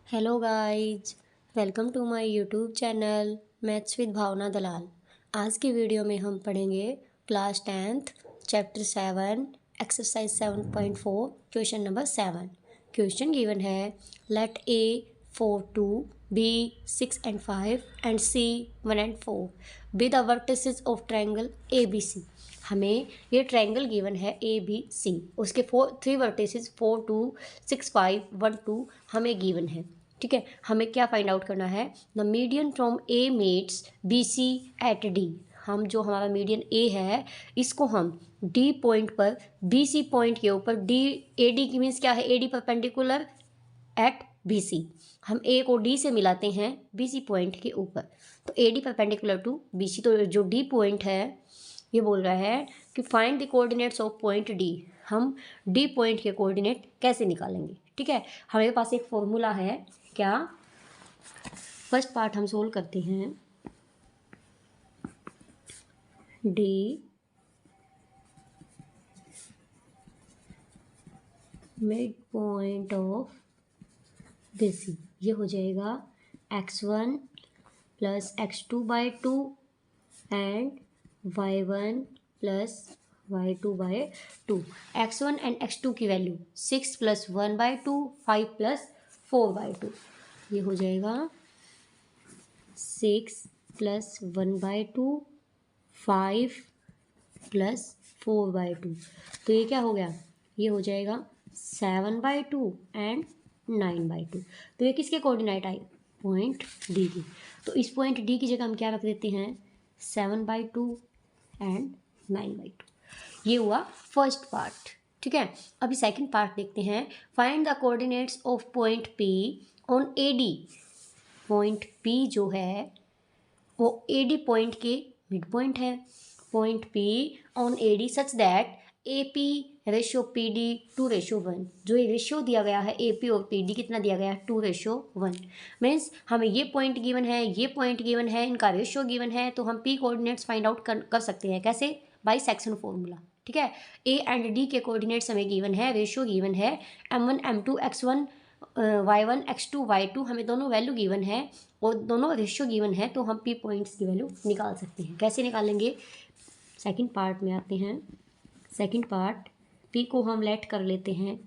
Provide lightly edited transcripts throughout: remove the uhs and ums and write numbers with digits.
Hello guys, welcome to my YouTube channel maths with Bhavna Dalal. आज की video में हम पढ़ेंगे class 10th chapter 7 exercise 7.4 question number 7। Question given है let A 4 2 B 6 and 5 and C 1 and 4 be the vertices of triangle A B C. हमें ये triangle given है ए B सी, उसके थ्री वर्टिसेस 4 2 6 5 1 2 हमें गिवन है। ठीक है, हमें क्या फाइंड आउट करना है? The median from A meets B C at D. हम जो हमारा मीडियन ए है इसको हम डी पॉइंट पर बी सी पॉइंट के ऊपर डी ए डी की मीन्स क्या है? A D perpendicular at B C. हम ए को डी से मिलाते हैं बी सी पॉइंट के ऊपर, तो A D perpendicular to B C. तो जो डी पॉइंट है ये बोल रहा है कि find the coordinates of point D. हम डी पॉइंट के कोऑर्डिनेट कैसे निकालेंगे? ठीक है, हमारे पास एक फॉर्मूला है। क्या? फर्स्ट पार्ट हम सोल्व करते हैं। D mid point of B C, ये हो जाएगा x1 plus x2/2 and y1 plus y2/2। x1 and x2 की वैल्यू 6 प्लस 1/2 5 प्लस 4/2। ये हो जाएगा 6 प्लस 1/2 5 प्लस 4/2। तो ये क्या हो गया? ये हो जाएगा 7/2 एंड 9/2। तो ये किसके कोऑर्डिनेट आई? पॉइंट डी की। तो इस पॉइंट डी की जगह हम क्या रख देते हैं? 7/2 एंड 9/2। ये हुआ फर्स्ट पार्ट। ठीक है, अभी सेकंड पार्ट देखते हैं। Find the coordinates of point P on A D. Point P जो है वो ए डी पॉइंट के मिड पॉइंट है। Point P on A D such that A P ratio P D 2:1। जो ये रेशियो दिया गया है ए पी और पी डी कितना दिया गया है? 2:1। मीन्स हमें ये पॉइंट गिवन है, ये पॉइंट गिवन है, इनका रेशियो गिवन है, तो हम पी कोऑर्डिनेट्स फाइंड आउट कर सकते हैं। कैसे? By section formula. ठीक है, ए एंड डी के कोऑर्डिनेट्स हमें गिवन है, रेशियो गिवन है m1 m2 x1 y1 x2 y2, हमें दोनों वैल्यू गिवन है और दोनों रेशियो गिवन है, तो हम पी पॉइंट्स की वैल्यू निकाल सकते हैं। कैसे निकालेंगे? सेकंड पार्ट में आते हैं। सेकंड पार्ट, पी को हम लेट कर लेते हैं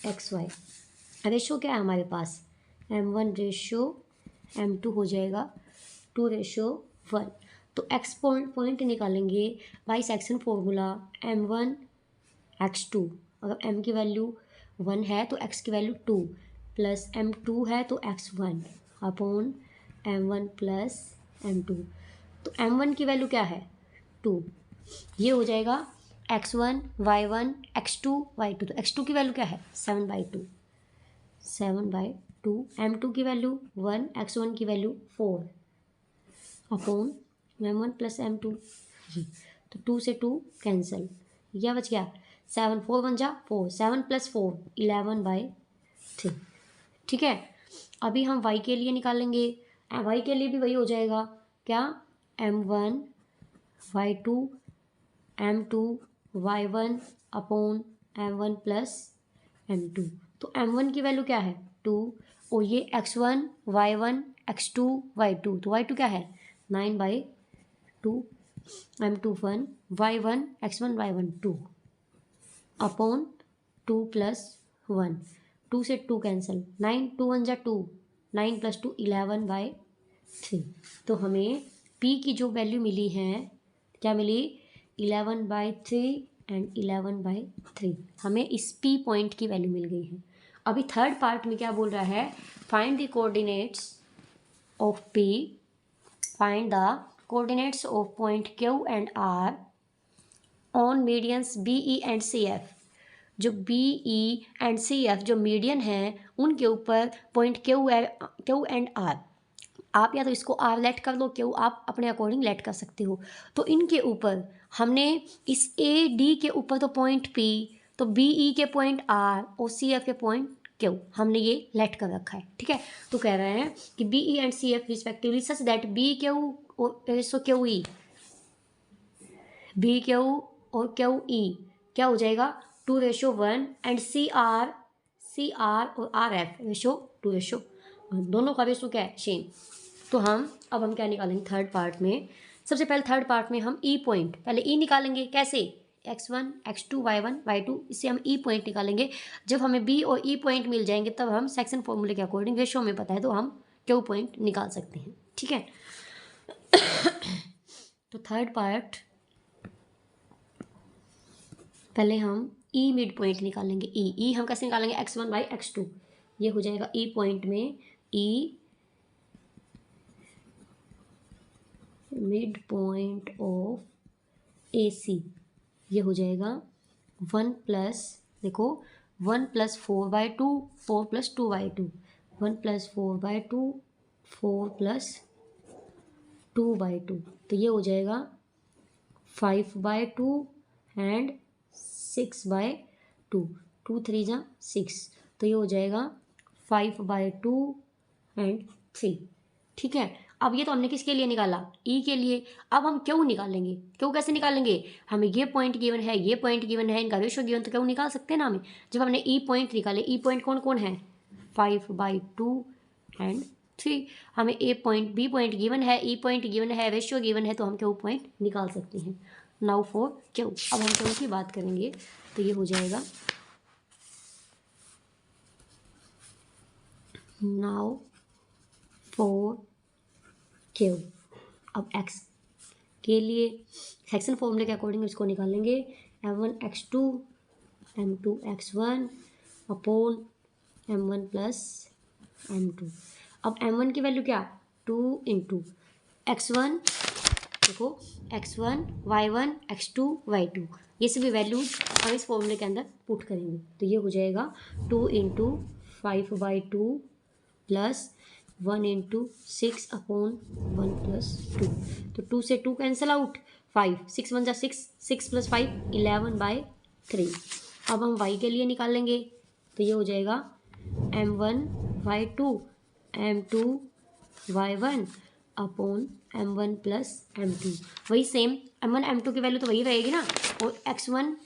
एक्स वाई। रेशियो क्या है हमारे पास? m1 रेशियो m2 हो जाएगा 2:1। तो एक्स पॉइंट निकालेंगे by section formula m1 x2। अगर m की वैल्यू 1 है तो x की वैल्यू 2 प्लस m2 है तो x1 upon m1 plus m2। तो m1 की वैल्यू क्या है? 2। ये हो जाएगा x1 y1 x2 y2। तो x2 की वैल्यू क्या है? 7/2। 7/2 m2 की वैल्यू 1 x1 की value 4 upon m1 plus m2। तो 2 से 2 कैंसिल, यह बच गया 7 4 1 जा 4, 7 प्लस 4 11/3। ठीक है, अभी हम y के लिए निकालेंगे। y के लिए भी वही हो जाएगा। क्या? m1 y2 m2 y1 upon m1 plus m2। तो m1 की वैल्यू क्या है? 2 और ये x1 y1 x2 y2। तो y2 क्या है? 9/2 m2 1 y1 x1 y1 2 upon 2 plus 1। 2 से 2 कैंसिल, 9 2 1 जा 2, 9 प्लस 2 11/3। तो हमें p की जो वैल्यू मिली है, क्या मिली? 11/3 एंड 11/3। हमें इस p पॉइंट की वैल्यू मिल गई है। अभी थर्ड पार्ट में क्या बोल रहा है? Find the coordinates of p। Find the coordinates of point q and r on medians B E and C F. जो B E and C F जो मीडियन हैं उनके ऊपर पॉइंट क्यू एंड आर। आप या तो इसको आर लेट कर लो, क्यू आप अपने अकॉर्डिंग लेट कर सकते हो। तो इनके ऊपर हमने इस ए डी के ऊपर तो पॉइंट पी, तो बी ई के पॉइंट आर और सी एफ के पॉइंट क्यू हमने ये लेट कर रखा है। ठीक है, तो कह रहे हैं कि B E and C F respectively such that B Q और so Q E, B Q और क्यू ई क्या हो जाएगा? 2:1 एंड सी आर और आर एफ रेशो 2:1। दोनों का रेशो क्या है, सेम। तो अब हम क्या निकालेंगे थर्ड पार्ट में। सबसे पहले थर्ड पार्ट में हम ई पॉइंट, पहले ई निकालेंगे। कैसे, x1 x2 y1 y2, इससे हम ई पॉइंट निकालेंगे। जब हमें बी और ई पॉइंट मिल जाएंगे तब हम सेक्शन फॉर्मूले के अकॉर्डिंग, रेशो में पता है तो हम क्यू पॉइंट निकाल सकते हैं। ठीक है। तो थर्ड पार्ट, पहले हम ई मिड पॉइंट निकालेंगे। ई हम कैसे निकालेंगे, x1 बाई x2। ये हो जाएगा ई पॉइंट में ई मिड पॉइंट ऑफ ए सी, ये हो जाएगा 1 प्लस, देखो 1 प्लस 4/2, 4 प्लस 2/2, 1 प्लस 4/2, 4 प्लस 2/2, तो ये हो जाएगा 5/2 एंड 6/2, 2 3 जा 6, तो ये हो जाएगा 5/2 एंड 3। ठीक है। अब ये तो हमने किसके लिए निकाला, ई के लिए। अब हम क्यों निकालेंगे, क्यों कैसे निकालेंगे, हमें ये पॉइंट गिवन है, ये पॉइंट गिवन है, इनका रेशो गिवन, तो क्यों निकाल सकते हैं ना हमें। जब हमने ई पॉइंट निकाले, ई पॉइंट कौन कौन है, 5/2 एंड 3। हमें ए पॉइंट, बी पॉइंट गिवन है, ई पॉइंट गिवन है, रेशियो गिवन है, तो हम क्यू पॉइंट निकाल सकते हैं। नाउ फॉर क्यू, अब हम क्यू की बात करेंगे तो ये हो जाएगा नाउ फॉर क्यू। अब एक्स के लिए सेक्शन फॉर्मूले के अकॉर्डिंग इसको निकालेंगे, m1 x2 m2 x1 upon m1 plus m2। अब m1 की वैल्यू क्या, 2 इंटू x1, देखो x1 y1 x2 y2, ये सभी वैल्यूज हम इस फॉर्मूले के अंदर पुट करेंगे। तो ये हो जाएगा 2 into 5/2 plus 1 into 6 upon 1 plus 2, तो 2 से 2 कैंसिल आउट, 5, 6 1 जा 6, 6 प्लस 5 11/3। अब हम y के लिए निकालेंगे तो ये हो जाएगा m1 y2 m2 y1 upon m1 plus m2। वही सेम m1 m2 की वैल्यू तो वही रहेगी ना, और x1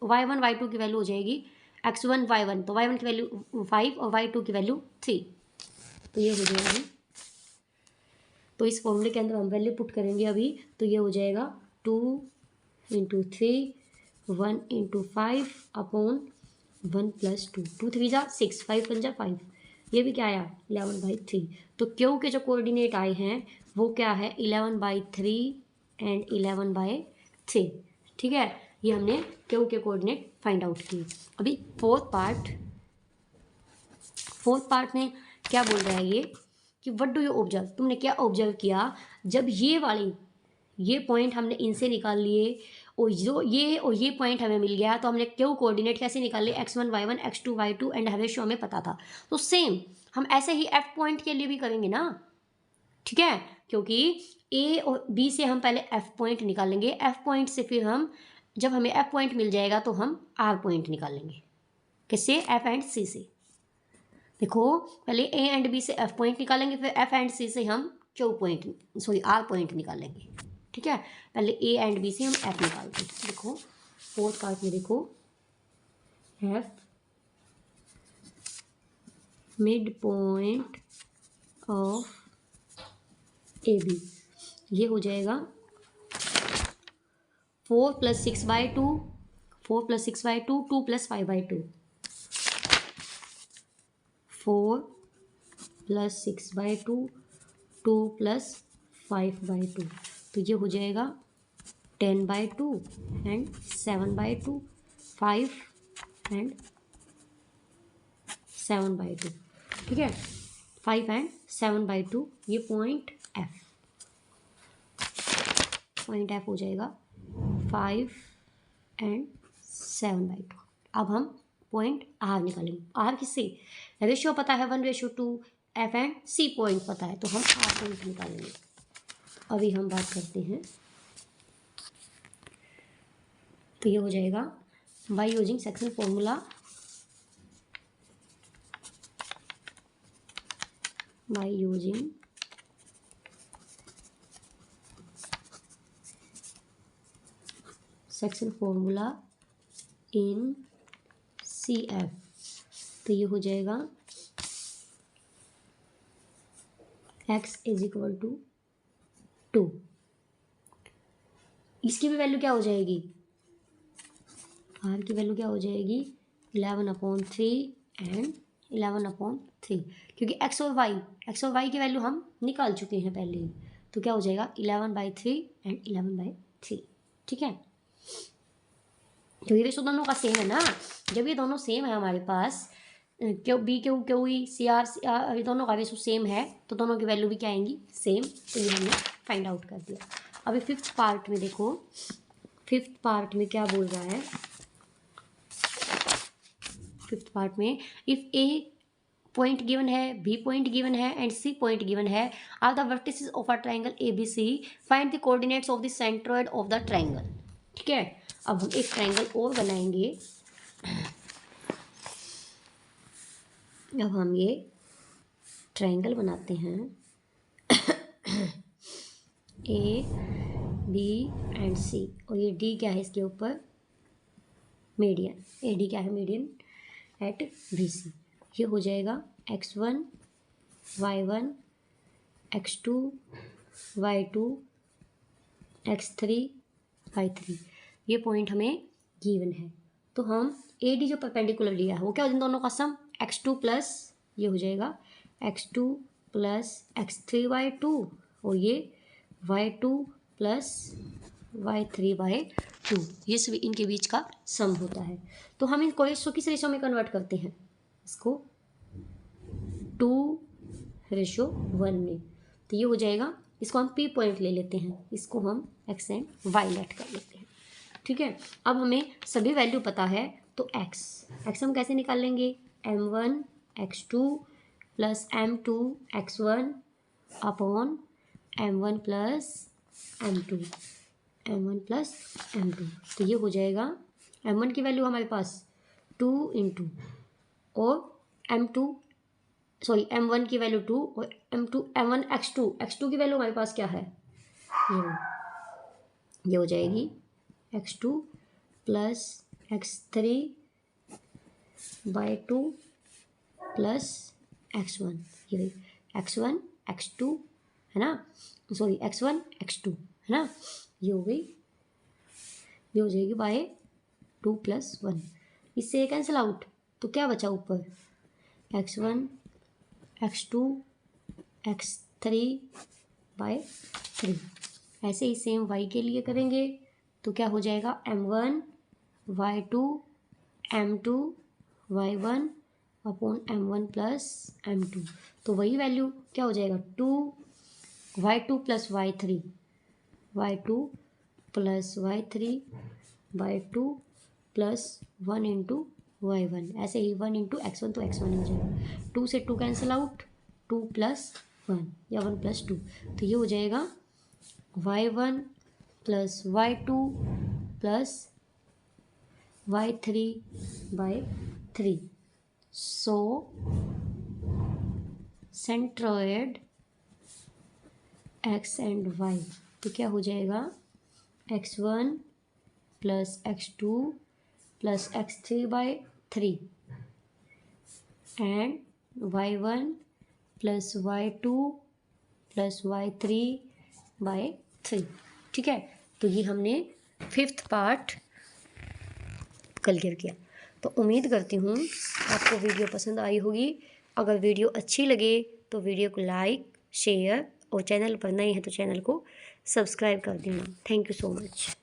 y1 y2 की वैल्यू हो जाएगी x1 y1, तो y1 की वैल्यू 5 और y2 की वैल्यू 3, तो ये हो जाएगी। तो इस फॉर्मूले के अंदर हम वैल्यू पुट करेंगे अभी, तो ये हो जाएगा 2 इंटू 3 1 इंटू 5 अपॉन 1 प्लस 2, 2 3 जा 6, 5 1 जा 5, ये भी क्या आया 11/3। तो क्यू के जो कोऑर्डिनेट आए हैं वो क्या है 11/3 एंड 11/3। ठीक है, ये हमने क्यू के कोऑर्डिनेट फाइंड आउट किए। अभी फोर्थ पार्ट में क्या बोल रहा है ये कि व्हाट डू यू ऑब्जर्व, तुमने क्या ऑब्जर्व किया जब ये पॉइंट हमने इनसे निकाल लिए और जो ये और ये पॉइंट हमें मिल गया, तो हमने क्यू कोऑर्डिनेट कैसे निकाले, x1 y1 x2 y2 and ratio हमें पता था। तो सेम हम ऐसे ही एफ पॉइंट के लिए भी करेंगे ना। ठीक है, क्योंकि ए और बी से हम पहले एफ पॉइंट निकालेंगे, एफ पॉइंट से फिर हम, जब हमें एफ पॉइंट मिल जाएगा तो हम आर पॉइंट निकालेंगे। किससे, एफ एंड सी से। देखो पहले ए एंड बी से एफ पॉइंट निकालेंगे, फिर एफ एंड सी से हम Q point, sorry R point निकालेंगे। ठीक है, पहले ए एंड बी से हम एफ निकालते हैं। देखो फोर्थ पार्ट में देखो, F mid point of A B, ये हो जाएगा 4 + 6/2, 4 + 6/2, 2 + 5/2, 4 + 6/2, 2 + 5/2, तो ये हो जाएगा 10/2 एंड 7/2, 5 एंड 7/2। ठीक है, 5 एंड 7/2, ये पॉइंट एफ हो जाएगा 5 एंड 7/2। अब हम पॉइंट आर निकालेंगे। आर किससे, रेशियो पता है 1:2, एफ एंड सी पॉइंट पता है, तो हम आर पॉइंट निकालेंगे। अभी हम बात करते हैं, तो ये हो जाएगा by using section formula, by using section formula in C F, तो ये हो जाएगा x इज इक्वल टू 2। इसकी भी वैल्यू क्या हो जाएगी, r की वैल्यू क्या हो जाएगी 11/3 एंड 11/3, क्योंकि x और y की वैल्यू हम निकाल चुके हैं पहले ही, तो क्या हो जाएगा 11/3 एंड 11/3। ठीक है, तो ये रेशो दोनों का सेम है ना। जब ये दोनों सेम है हमारे पास, Q B Q Q E C R ये दोनों का रेशो सेम है, तो दोनों की वैल्यू भी क्या आएंगी सेम। तो ये हमने फाइंड आउट कर दिया। अभी फिफ्थ पार्ट में देखो, फिफ्थ पार्ट में क्या बोल रहा है। फिफ्थ पार्ट में इफ ए पॉइंट गिवन है, बी पॉइंट गिवन है एंड सी पॉइंट गिवन है, are the vertices of a triangle A B C, find the coordinates of the centroid of the triangle. ठीक है, अब हम एक triangle और बनाएंगे। अब हम ये ट्राइंगल बनाते हैं ए बी एंड सी, और ये डी क्या है इसके ऊपर मीडियन, ए डी क्या है मीडियन एट बी सी। ये हो जाएगा x1 y1 x2 y2 x3 y3। ये पॉइंट हमें गिवन है, तो हम ए डी जो परपेंडिकुलर लिया है वो क्या हो जाएगा दोनों का सम x2 प्लस ये हो जाएगा x2 प्लस x3y2, और ये y2 प्लस y3/2, ये सभी इनके बीच का सम होता है। तो हम इनको रेशो किस रेशो में कन्वर्ट करते हैं, इसको 2:1 में। तो ये हो जाएगा, इसको हम P पॉइंट ले लेते हैं, इसको हम x एंड y लेट कर लेते हैं। ठीक है, अब हमें सभी वैल्यू पता है, तो x हम कैसे निकाल लेंगे, m1 x2 plus m2 x1 upon m1 plus m2 तो ये हो जाएगा m1 की वैल्यू हमारे पास 2 इंटू और m1 की वैल्यू 2 और m1 x2 की वैल्यू हमारे पास क्या है, ये हो जाएगी x2 plus x3/2 plus x1, ये x1 x2 है ना, x1 x2 है ना, ये हो गई, ये हो जाएगी बाय 2 + 1, इससे कैंसिल आउट, तो क्या बचा ऊपर x1 x2 x3/3। ऐसे ही सेम y के लिए करेंगे, तो क्या हो जाएगा m1 y2 m2 y1 upon m1 plus m2, तो वही वैल्यू क्या हो जाएगा 2y2 plus y3 plus y3/2 plus 1 into y1, ऐसे ही 1 इंटू x1, तो x1 हो जाएगा, 2 से 2 कैंसिल आउट, 2 + 1 या 1 + 2, तो ये हो जाएगा y1 plus y2 plus y3/3। So centroid x and y, तो क्या हो जाएगा x1 plus x2 plus x3/3 and y1 plus y2 plus y3/3। ठीक है, तो ये हमने फिफ्थ पार्ट क्लियर किया। तो उम्मीद करती हूँ आपको वीडियो पसंद आई होगी। अगर वीडियो अच्छी लगे तो वीडियो को लाइक शेयर, और चैनल पर नए हैं तो चैनल को सब्सक्राइब कर देना। Thank you so much.